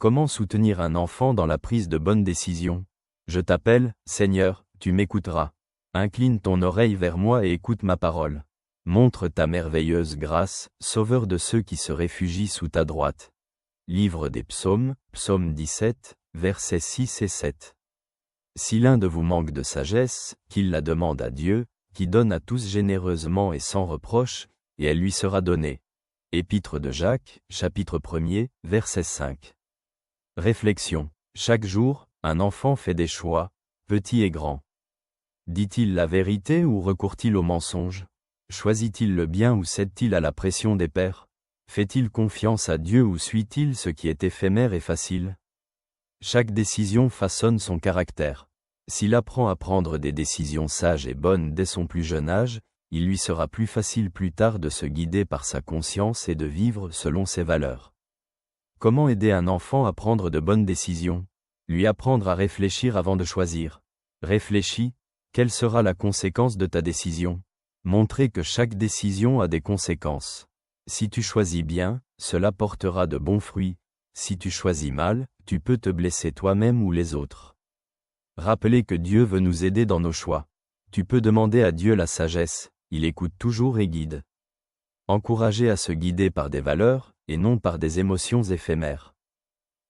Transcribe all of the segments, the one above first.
Comment soutenir un enfant dans la prise de bonnes décisions? Je t'appelle, Seigneur, tu m'écouteras. Incline ton oreille vers moi et écoute ma parole. Montre ta merveilleuse grâce, Sauveur de ceux qui se réfugient sous ta droite. Livre des Psaumes, Psaume 17, versets 6 et 7. Si l'un de vous manque de sagesse, qu'il la demande à Dieu, qui donne à tous généreusement et sans reproche, et elle lui sera donnée. Épître de Jacques, chapitre 1er, verset 5. Réflexion. Chaque jour, un enfant fait des choix, petit et grand. Dit-il la vérité ou recourt-il au mensonge? Choisit-il le bien ou cède-t-il à la pression des pères? Fait-il confiance à Dieu ou suit-il ce qui est éphémère et facile? Chaque décision façonne son caractère. S'il apprend à prendre des décisions sages et bonnes dès son plus jeune âge, il lui sera plus facile plus tard de se guider par sa conscience et de vivre selon ses valeurs. Comment aider un enfant à prendre de bonnes décisions? Lui apprendre à réfléchir avant de choisir. Réfléchis, quelle sera la conséquence de ta décision? Montrer que chaque décision a des conséquences. Si tu choisis bien, cela portera de bons fruits. Si tu choisis mal, tu peux te blesser toi-même ou les autres. Rappelez que Dieu veut nous aider dans nos choix. Tu peux demander à Dieu la sagesse, il écoute toujours et guide. Encourager à se guider par des valeurs, et non par des émotions éphémères.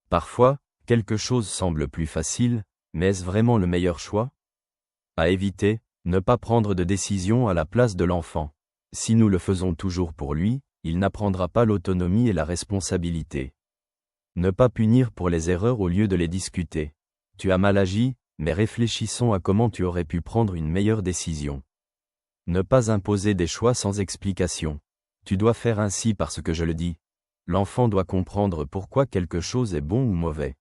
Parfois, quelque chose semble plus facile, mais est-ce vraiment le meilleur choix? À éviter, ne pas prendre de décision à la place de l'enfant. Si nous le faisons toujours pour lui, il n'apprendra pas l'autonomie et la responsabilité. Ne pas punir pour les erreurs au lieu de les discuter. Tu as mal agi, mais réfléchissons à comment tu aurais pu prendre une meilleure décision. Ne pas imposer des choix sans explication. Tu dois faire ainsi parce que je le dis. L'enfant doit comprendre pourquoi quelque chose est bon ou mauvais.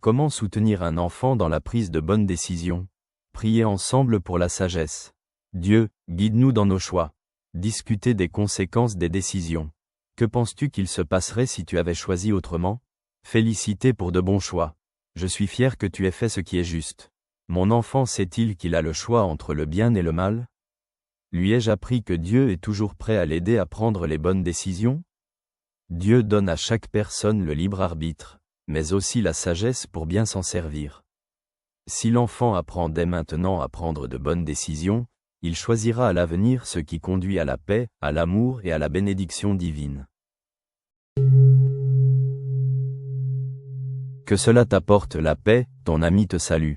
Comment soutenir un enfant dans la prise de bonnes décisions? Prier ensemble pour la sagesse. Dieu, guide-nous dans nos choix. Discuter des conséquences des décisions. Que penses-tu qu'il se passerait si tu avais choisi autrement? Féliciter pour de bons choix. Je suis fier que tu aies fait ce qui est juste. Mon enfant sait-il qu'il a le choix entre le bien et le mal? Lui ai-je appris que Dieu est toujours prêt à l'aider à prendre les bonnes décisions? Dieu donne à chaque personne le libre arbitre, mais aussi la sagesse pour bien s'en servir. Si l'enfant apprend dès maintenant à prendre de bonnes décisions, il choisira à l'avenir ce qui conduit à la paix, à l'amour et à la bénédiction divine. Que cela t'apporte la paix, ton ami te salue.